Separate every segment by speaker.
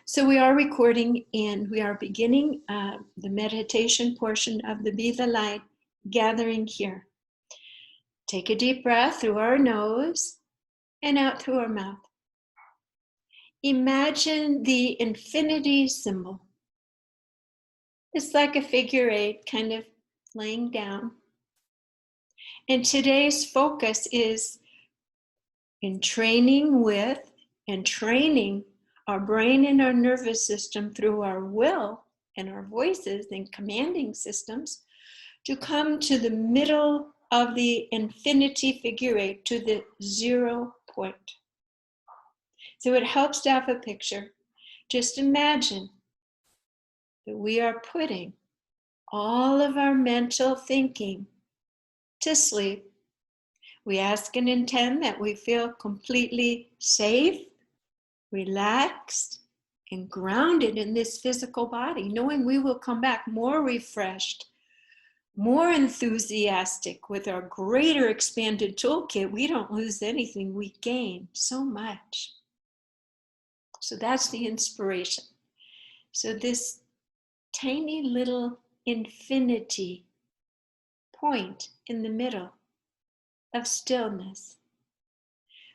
Speaker 1: So we are recording and we are beginning the meditation portion of the Be the Light gathering here. Take a deep breath through our nose and out through our mouth. Imagine the infinity symbol. It's like a figure eight kind of laying down. And today's focus is in training with and training our brain and our nervous system through our will and our voices and commanding systems to come to the middle of the infinity figure eight, to the 0 point. So it helps to have a picture. Just imagine that we are putting all of our mental thinking to sleep. We ask and intend that we feel completely safe, relaxed, and grounded in this physical body, knowing we will come back more refreshed, more enthusiastic with our greater expanded toolkit. We don't lose anything, we gain so much. So that's the inspiration. So this tiny little infinity point in the middle of stillness,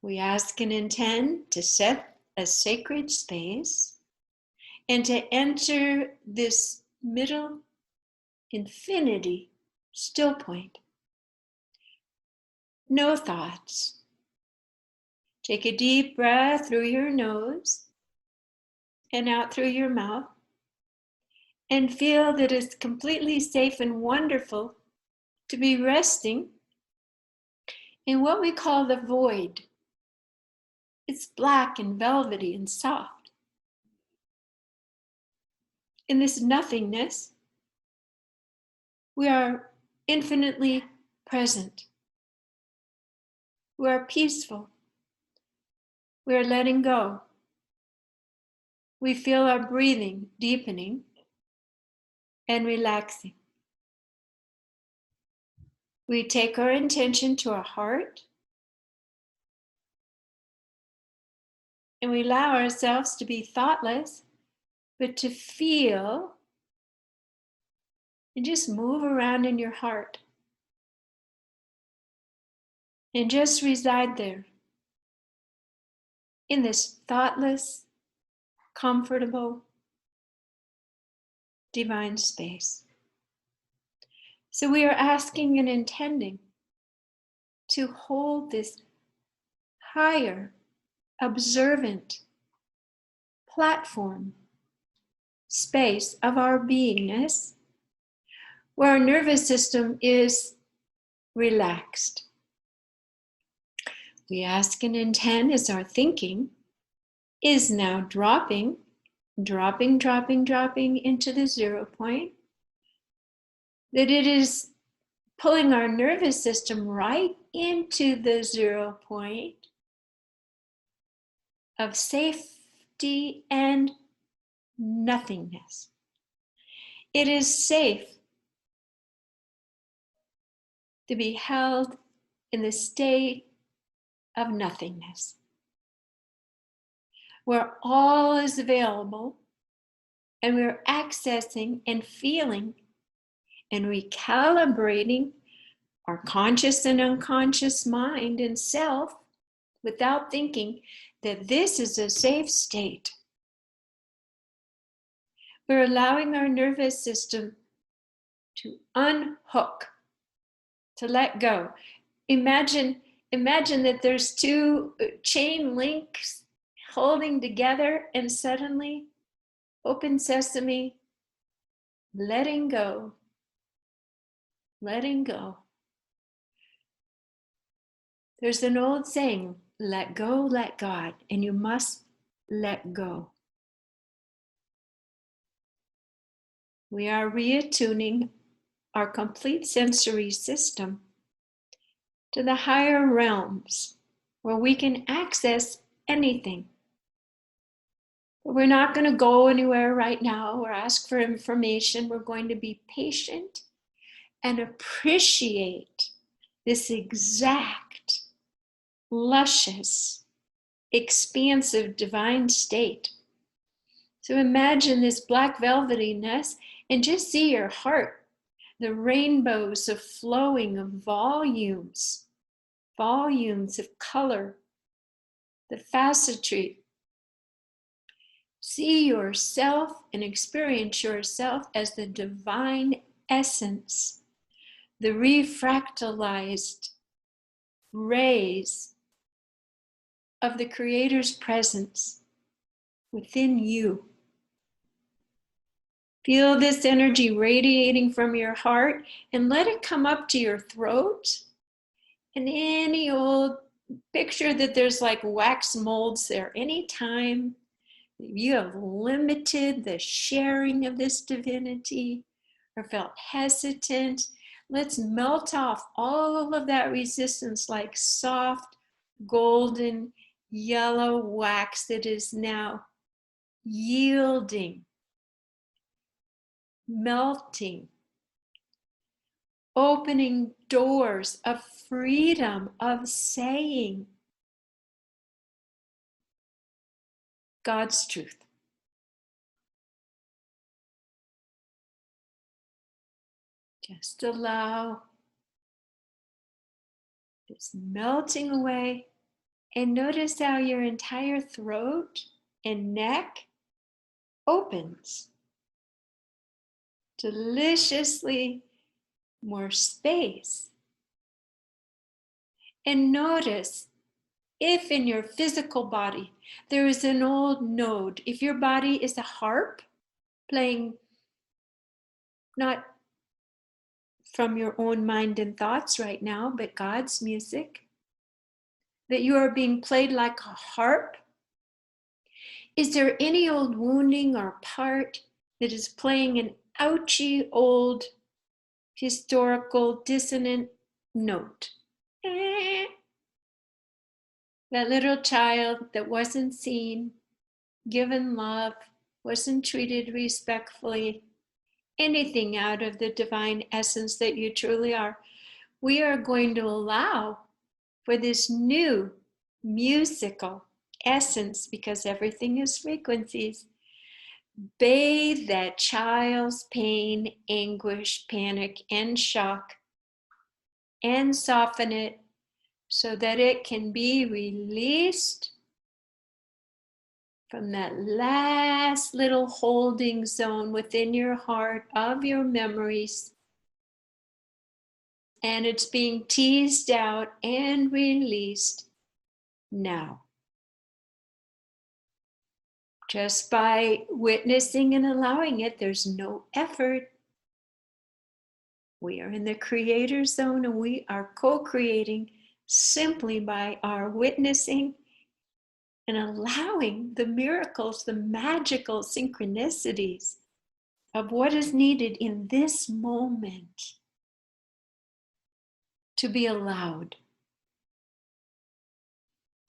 Speaker 1: we ask and intend to set a sacred space and to enter this middle infinity still point. No thoughts. Take a deep breath through your nose and out through your mouth, and feel that it's completely safe and wonderful to be resting in what we call the void. It's black and velvety and soft. In this nothingness, we are infinitely present. We are peaceful. We are letting go. We feel our breathing deepening and relaxing. We take our intention to our heart, and we allow ourselves to be thoughtless, but to feel and just move around in your heart and just reside there in this thoughtless, comfortable, divine space. So we are asking and intending to hold this higher, observant platform space of our beingness, where our nervous system is relaxed. We ask and intend as our thinking is now dropping into the 0 point, that it is pulling our nervous system right into the 0 point of safety and nothingness. It is safe to be held in the state of nothingness, where all is available and we're accessing and feeling and recalibrating our conscious and unconscious mind and self without thinking that this is a safe state. We're allowing our nervous system to unhook, to let go. Imagine that there's two chain links holding together, and suddenly, open sesame, letting go. There's an old saying, let go, let God, and you must let go. We are reattuning our complete sensory system to the higher realms where we can access anything. But we're not going to go anywhere right now or ask for information. We're going to be patient and appreciate this exact, luscious, expansive divine state So imagine this black velvetiness and just see your heart, the rainbows of flowing of volumes of color, the facetry. See yourself and experience yourself as the divine essence, the refractalized rays of the Creator's presence within you. Feel this energy radiating from your heart and let it come up to your throat. And any old picture that there's like wax molds there, anytime you have limited the sharing of this divinity or felt hesitant, let's melt off all of that resistance like soft, golden, yellow wax that is now yielding, melting, opening doors of freedom, of saying God's truth. Just allow this melting away and notice how your entire throat and neck opens. Deliciously more space. And notice if in your physical body there is an old node, if your body is a harp playing not from your own mind and thoughts right now, but God's music, that you are being played like a harp, is there any old wounding or part that is playing an ouchy old historical dissonant note? That little child that wasn't seen, given love, wasn't treated respectfully, anything out of the divine essence that you truly are. We are going to allow for this new musical essence, because everything is frequencies. Bathe that child's pain, anguish, panic, and shock, and soften it so that it can be released from that last little holding zone within your heart of your memories. And it's being teased out and released now. Just by witnessing and allowing it, there's no effort. We are in the creator zone and we are co-creating simply by our witnessing and allowing the miracles, the magical synchronicities of what is needed in this moment to be allowed.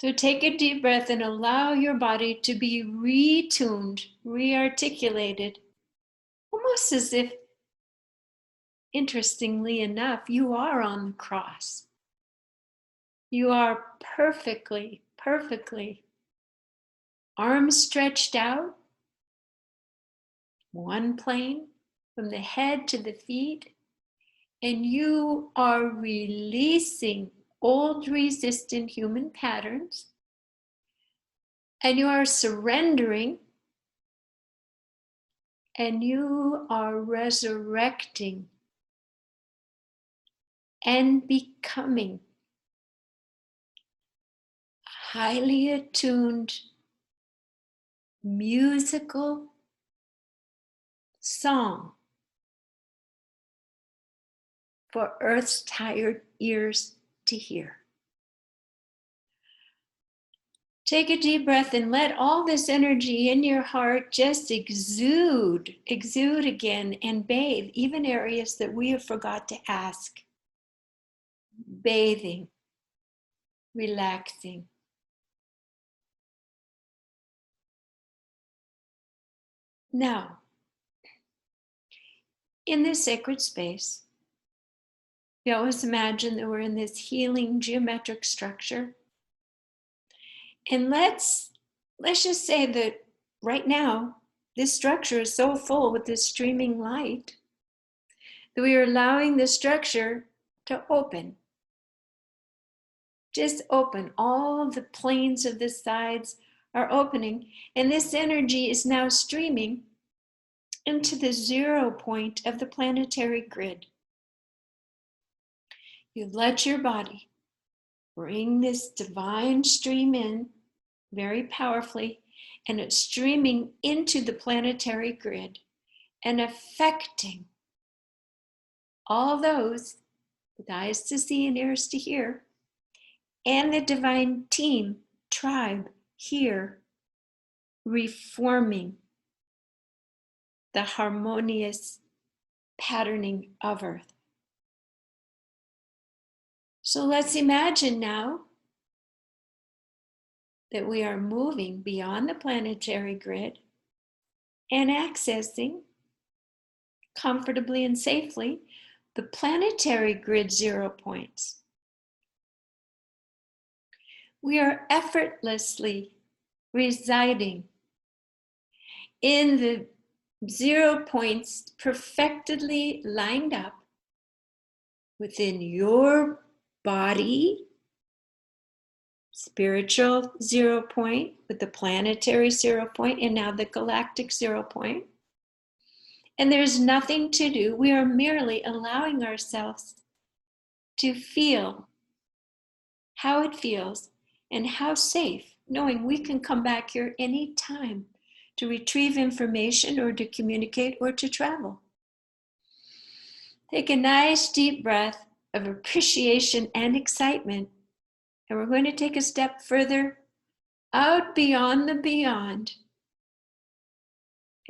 Speaker 1: So take a deep breath and allow your body to be retuned, rearticulated, almost as if, interestingly enough, you are on the cross. You are perfectly, arms stretched out, one plane from the head to the feet, and you are releasing old resistant human patterns, and you are surrendering, and you are resurrecting and becoming highly attuned musical song for Earth's tired ears to hear. Take a deep breath and let all this energy in your heart just exude again and bathe even areas that we have forgot to ask. Bathing, relaxing. Now, in this sacred space, we always imagine that we're in this healing geometric structure. And let's just say that right now This structure is so full with this streaming light that we are allowing the structure to open. Just open. All the planes of the sides are opening, and this energy is now streaming into the 0 point of the planetary grid. You let your body bring this divine stream in very powerfully, and it's streaming into the planetary grid and affecting all those with eyes to see and ears to hear, and the divine team, tribe here, reforming the harmonious patterning of Earth. So let's imagine now that we are moving beyond the planetary grid and accessing comfortably and safely the planetary grid 0 points. We are effortlessly residing in the 0 points, perfectly lined up within your body, spiritual 0 point with the planetary 0 point, and now the galactic 0 point. And there's nothing to do. We are merely allowing ourselves to feel how it feels and how safe, knowing we can come back here anytime to retrieve information or to communicate or to travel. Take a nice deep breath of appreciation and excitement. And we're going to take a step further out beyond the beyond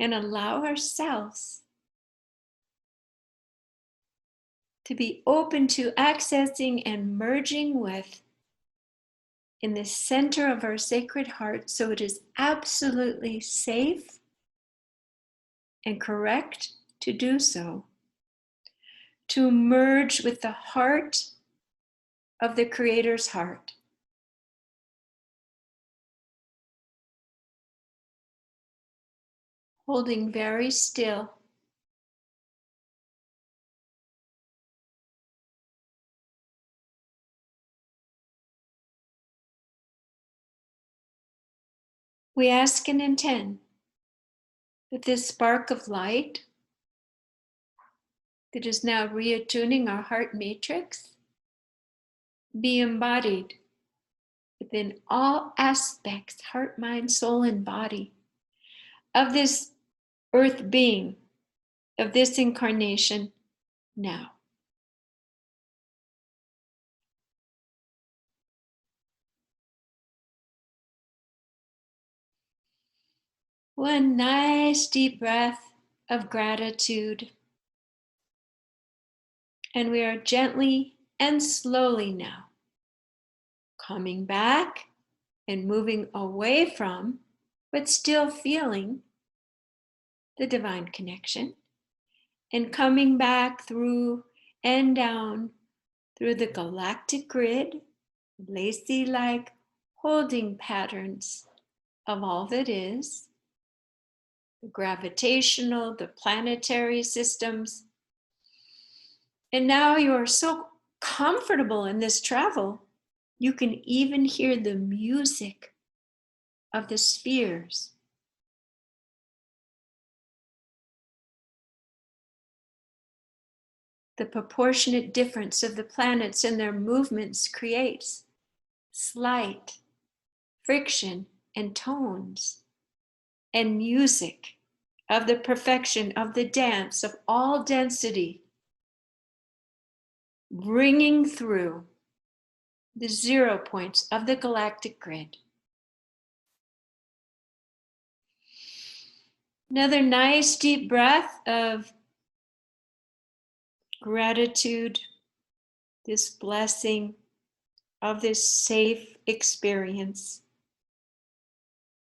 Speaker 1: and allow ourselves to be open to accessing and merging with in the center of our sacred heart, so it is absolutely safe and correct to do so, to merge with the heart of the Creator's heart. Holding very still. We ask and intend that this spark of light that is now reattuning our heart matrix be embodied within all aspects, heart, mind, soul, and body, of this earth being, of this incarnation now. One nice deep breath of gratitude. And we are gently and slowly now coming back and moving away from, but still feeling the divine connection, and coming back through and down through the galactic grid, lacy-like holding patterns of all that is, the gravitational, the planetary systems. And now you are so comfortable in this travel, you can even hear the music of the spheres. The proportionate difference of the planets and their movements creates slight friction and tones and music of the perfection of the dance of all density, bringing through the 0 points of the galactic grid. Another nice deep breath of gratitude, this blessing of this safe experience,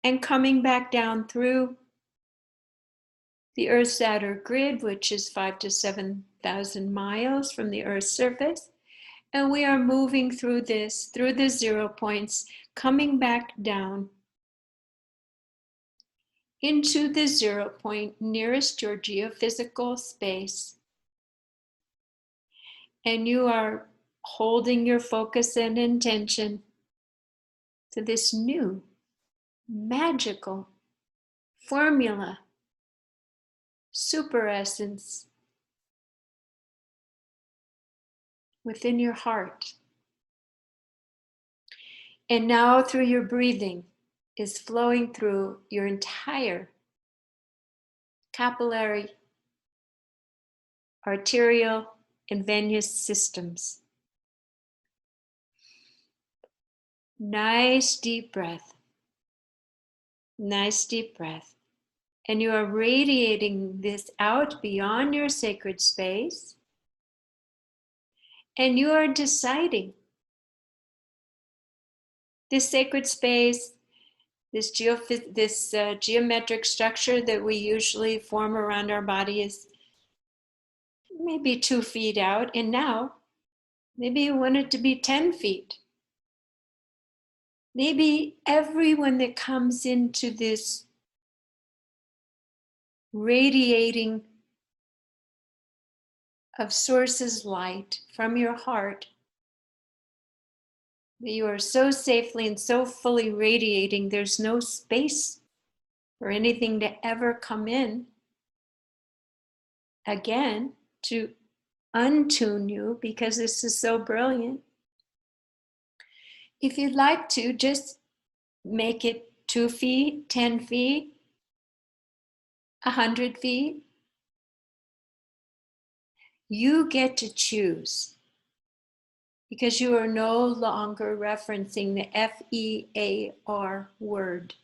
Speaker 1: and coming back down through the Earth's outer grid, which is 5,000 to 7,000 miles from the Earth's surface. And we are moving through this, through the 0 points, coming back down into the 0 point nearest your geophysical space. And you are holding your focus and intention to this new magical formula, super essence within your heart. And now through your breathing is flowing through your entire capillary, arterial, and venous systems. Nice deep breath. Nice deep breath. And you are radiating this out beyond your sacred space. And you are deciding this sacred space, this geometric structure that we usually form around our body is maybe 2 feet out. And now, maybe you want it to be 10 feet. Maybe everyone that comes into this radiating of Source's light from your heart, that you are so safely and so fully radiating, there's no space for anything to ever come in again to untune you, because this is so brilliant. If you'd like to, just make it 2 feet, 10 feet, 100 feet. You get to choose, because you are no longer referencing the F-E-A-R word.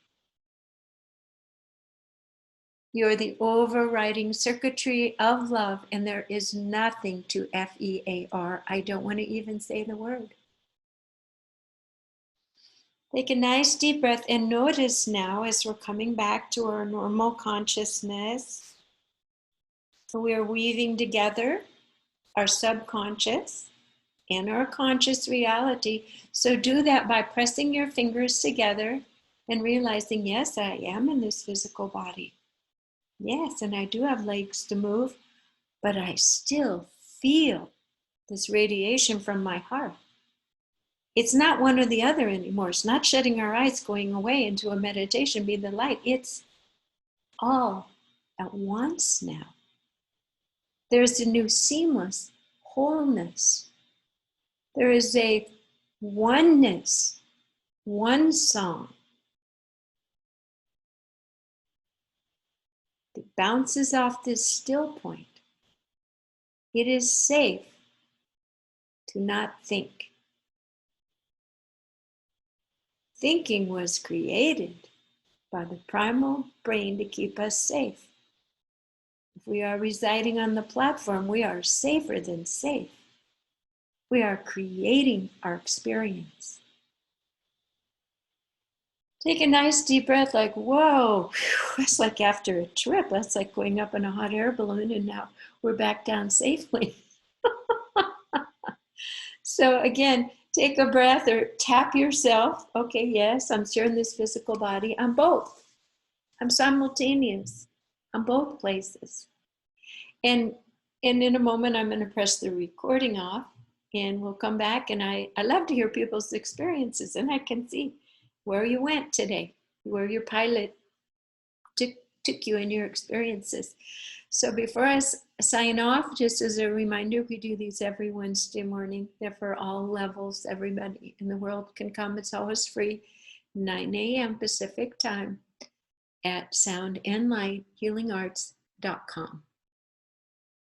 Speaker 1: You're the overriding circuitry of love, and there is nothing to F-E-A-R. I don't want to even say the word. Take a nice deep breath and notice now, as we're coming back to our normal consciousness, we are weaving together our subconscious and our conscious reality. So do that by pressing your fingers together and realizing, yes, I am in this physical body. Yes, and I do have legs to move, but I still feel this radiation from my heart. It's not one or the other anymore. It's not shutting our eyes, going away into a meditation, be the light. It's all at once now. There's a new seamless wholeness. There is a oneness, one song that bounces off this still point. It is safe to not think. Thinking was created by the primal brain to keep us safe. If we are residing on the platform, we are safer than safe. We are creating our experience. Take a nice deep breath, like, whoa, that's like after a trip. That's like going up in a hot air balloon, and now we're back down safely. So again, take a breath or tap yourself. Okay, yes, I'm still in this physical body. I'm both. I'm simultaneous. I'm both places. And in a moment, I'm going to press the recording off, and we'll come back. And I love to hear people's experiences, and I can see where you went today, where your pilot took you in your experiences. So before I sign off, just as a reminder, we do these every Wednesday morning. They're for all levels. Everybody in the world can come. It's always free, 9 a.m. Pacific time at soundandlighthealingarts.com.